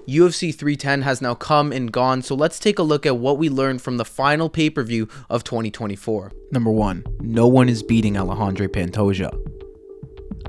UFC 310 has now come and gone, so let's take a look at what we learned from the final pay-per-view of 2024. Number 1. No one is beating Alejandro Pantoja.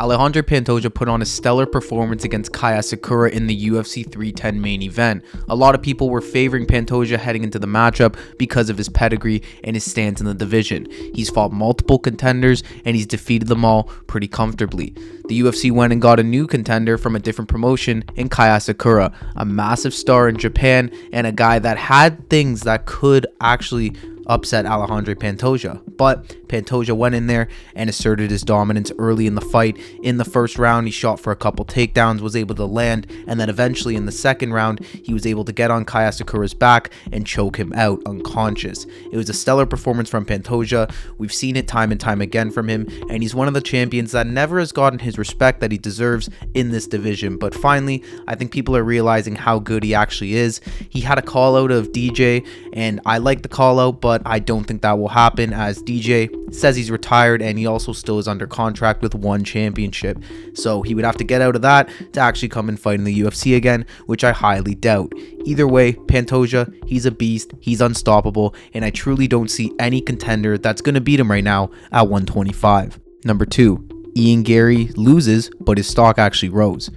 Alejandro Pantoja put on a stellar performance against Kaya Sakura in the UFC 310 main event. A lot of people were favoring Pantoja heading into the matchup because of his pedigree and his stance in the division. He's fought multiple contenders and he's defeated them all pretty comfortably. The UFC went and got a new contender from a different promotion in Kaya Sakura, a massive star in Japan and a guy that had things that could actually upset Alejandro Pantoja, but Pantoja went in there and asserted his dominance early in the fight. In the first round, he shot for a couple takedowns, was able to land, and then eventually in the second round, he was able to get on Kaya Sakura's back and choke him out unconscious. It was a stellar performance from Pantoja. We've seen it time and time again from him, and he's one of the champions that never has gotten his respect that he deserves in this division. But finally, I think people are realizing how good he actually is. He had a call out of DJ, and I like the call out, but I don't think that will happen, as DJ says he's retired and he also still is under contract with one championship, so he would have to get out of that to actually come and fight in the UFC again, which I highly doubt. Either way, Pantoja, he's a beast, he's unstoppable, and I truly don't see any contender that's going to beat him right now at 125. Number 2. Ian Garry loses, but his stock actually rose.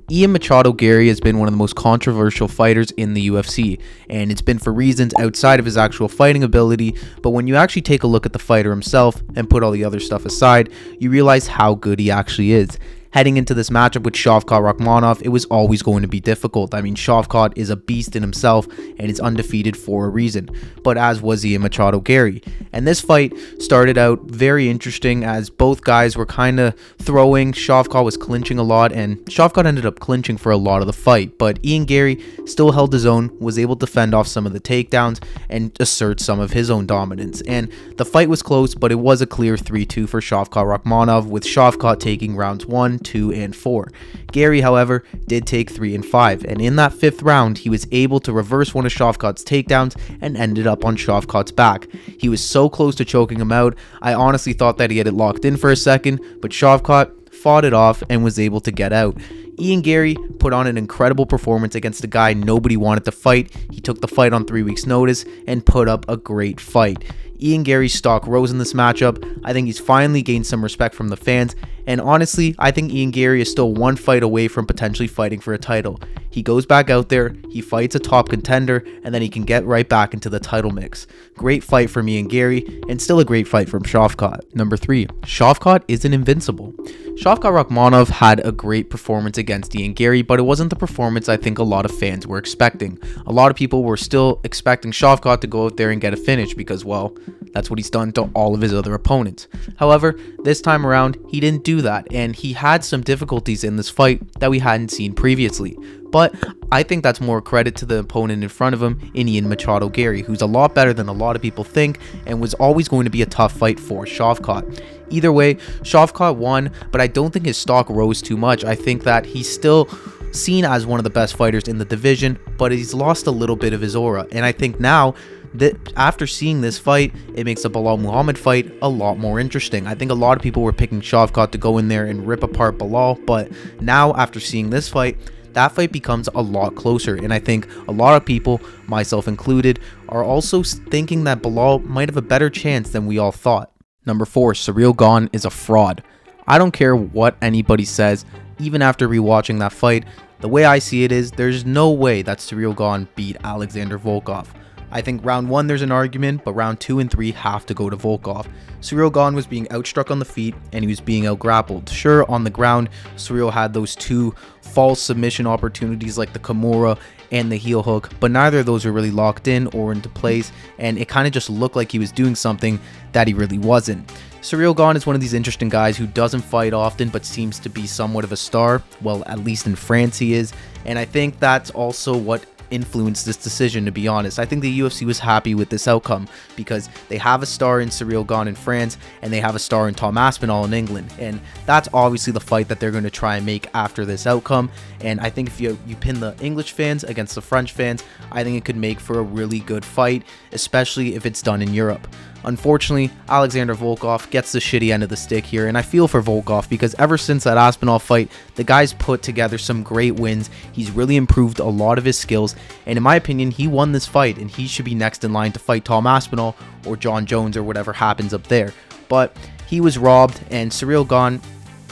Ian Machado Garry has been one of the most controversial fighters in the UFC, and it's been for reasons outside of his actual fighting ability, but when you actually take a look at the fighter himself and put all the other stuff aside, you realize how good he actually is. Heading into this matchup with Shavkat Rakhmonov, it was always going to be difficult. I mean, Shavkat is a beast in himself and is undefeated for a reason, but as was Ian Machado Garry. And this fight started out very interesting as both guys were kind of throwing. Shavkat was clinching a lot, and Shavkat ended up clinching for a lot of the fight, but Ian Garry still held his own, was able to fend off some of the takedowns and assert some of his own dominance. And the fight was close, but it was a clear 3-2 for Shavkat Rakhmonov, with Shavkat taking rounds 1, 2, and 4. Garry, however, did take 3 and 5, and in that 5th round, he was able to reverse one of Shavkat's takedowns and ended up on Shavkat's back. He was so close to choking him out. I honestly thought that he had it locked in for a second, but Shavkat fought it off and was able to get out. Ian Garry put on an incredible performance against a guy nobody wanted to fight. He took the fight on 3 weeks' notice and put up a great fight. Ian Garry's stock rose in this matchup. I think he's finally gained some respect from the fans, and honestly, I think Ian Garry is still one fight away from potentially fighting for a title. He goes back out there, he fights a top contender, and then he can get right back into the title mix. Great fight from Ian Garry, and still a great fight from Shavkat. Number 3. Shavkat isn't invincible. Shavkat Rakhmonov had a great performance against Ian Garry, but it wasn't the performance I think a lot of fans were expecting. A lot of people were still expecting Shavkat to go out there and get a finish because, well, that's what he's done to all of his other opponents. However, this time around, he didn't do that, and he had some difficulties in this fight that we hadn't seen previously. But I think that's more credit to the opponent in front of him, in Ian Machado Garry, who's a lot better than a lot of people think and was always going to be a tough fight for Shavkat. Either way, Shavkat won, but I don't think his stock rose too much. I think that he's still seen as one of the best fighters in the division, but he's lost a little bit of his aura, and I think now that after seeing this fight, it makes the Belal Muhammad fight a lot more interesting. I think a lot of people were picking Shavkat to go in there and rip apart Belal, but now after seeing this fight, that fight becomes a lot closer, and I think a lot of people, myself included, are also thinking that Belal might have a better chance than we all thought. Number 4, Ciryl Gane is a fraud. I don't care what anybody says, even after rewatching that fight, the way I see it is, there's no way that Ciryl Gane beat Alexander Volkov. I think round 1 there's an argument, but round 2 and 3 have to go to Volkov. Ciryl Gane was being outstruck on the feet and he was being outgrappled. Sure, on the ground, Ciryl had those 2 false submission opportunities like the Kimura and the heel hook, but neither of those were really locked in or into place, and it kind of just looked like he was doing something that he really wasn't. Ciryl Gane is one of these interesting guys who doesn't fight often but seems to be somewhat of a star. Well, at least in France he is, and I think that's also what influenced this decision, to be honest. I think the UFC was happy with this outcome because they have a star in Ciryl Gane in France and they have a star in Tom Aspinall in England, and that's obviously the fight that they're going to try and make after this outcome. And I think if you pin the English fans against the French fans, I think it could make for a really good fight, especially if it's done in Europe. Unfortunately, Alexander Volkov gets the shitty end of the stick here, and I feel for Volkov because ever since that Aspinall fight, the guy's put together some great wins. He's really improved a lot of his skills, and in my opinion, he won this fight, and he should be next in line to fight Tom Aspinall or John Jones or whatever happens up there. But he was robbed, and Ciryl Gane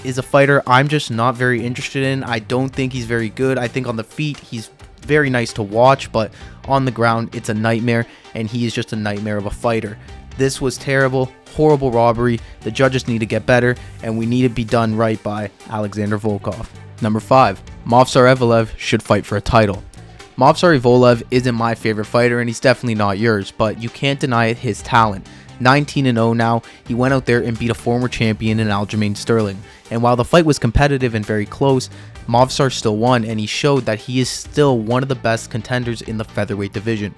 is a fighter I'm just not very interested in. I don't think he's very good. I think on the feet, he's very nice to watch, but on the ground, it's a nightmare, and he is just a nightmare of a fighter. This was terrible, horrible robbery. The judges need to get better, and we need to be done right by Alexander Volkov. Number 5, Movsar Evloev should fight for a title. Movsar Evloev isn't my favorite fighter, and he's definitely not yours, but you can't deny his talent. 19-0 now, he went out there and beat a former champion in Aljamain Sterling. And while the fight was competitive and very close, Movsar still won, and he showed that he is still one of the best contenders in the featherweight division.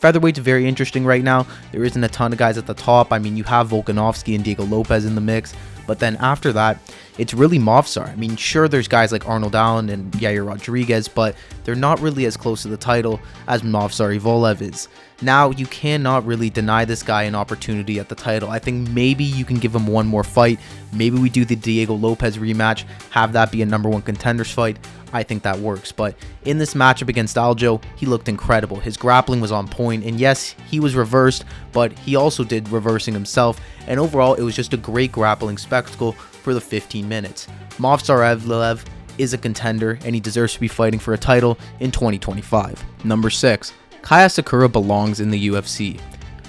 Featherweight's very interesting right now. There isn't a ton of guys at the top. I mean, you have Volkanovski and Diego Lopez in the mix, but then after that, it's really Movsar. I mean, sure, there's guys like Arnold Allen and Yair Rodriguez, but they're not really as close to the title as Movsar Evloev is. Now, you cannot really deny this guy an opportunity at the title. I think maybe you can give him one more fight. Maybe we do the Diego Lopez rematch, have that be a #1 contenders fight. I think that works. But in this matchup against Aljo, he looked incredible. His grappling was on point, and yes, he was reversed, but he also did reversing himself. And overall, it was just a great grappling spectacle for the 15 minutes. Movsar Evloev is a contender, and he deserves to be fighting for a title in 2025. Number 6. Kaya Sakura belongs in the UFC.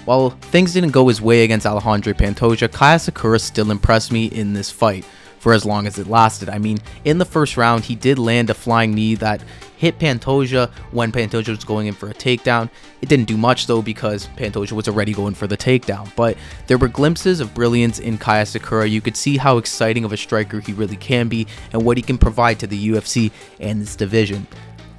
While things didn't go his way against Alejandro Pantoja, Kaya Sakura still impressed me in this fight for as long as it lasted. I mean, in the first round, he did land a flying knee that hit Pantoja when Pantoja was going in for a takedown. It didn't do much though because Pantoja was already going for the takedown, but there were glimpses of brilliance in Kaya Sakura. You could see how exciting of a striker he really can be and what he can provide to the UFC and this division.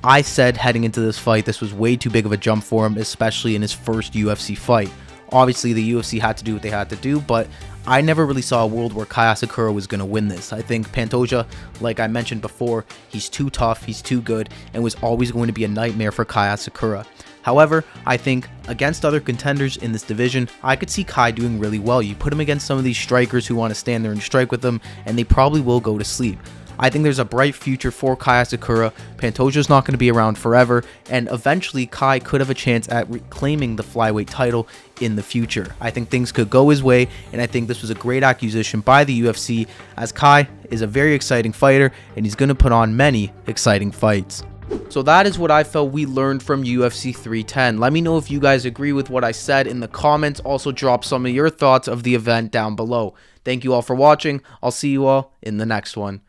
I said heading into this fight, this was way too big of a jump for him, especially in his first UFC fight. Obviously, the UFC had to do what they had to do, but I never really saw a world where Kaya Sakura was going to win this. I think Pantoja, like I mentioned before, he's too tough, he's too good, and was always going to be a nightmare for Kaya Sakura. However, I think against other contenders in this division, I could see Kai doing really well. You put him against some of these strikers who want to stand there and strike with him, and they probably will go to sleep. I think there's a bright future for Kaya Sakura. Pantoja's not going to be around forever, and eventually Kai could have a chance at reclaiming the flyweight title in the future. I think things could go his way, and I think this was a great acquisition by the UFC, as Kai is a very exciting fighter, and he's going to put on many exciting fights. So that is what I felt we learned from UFC 310. Let me know if you guys agree with what I said in the comments. Also drop some of your thoughts of the event down below. Thank you all for watching. I'll see you all in the next one.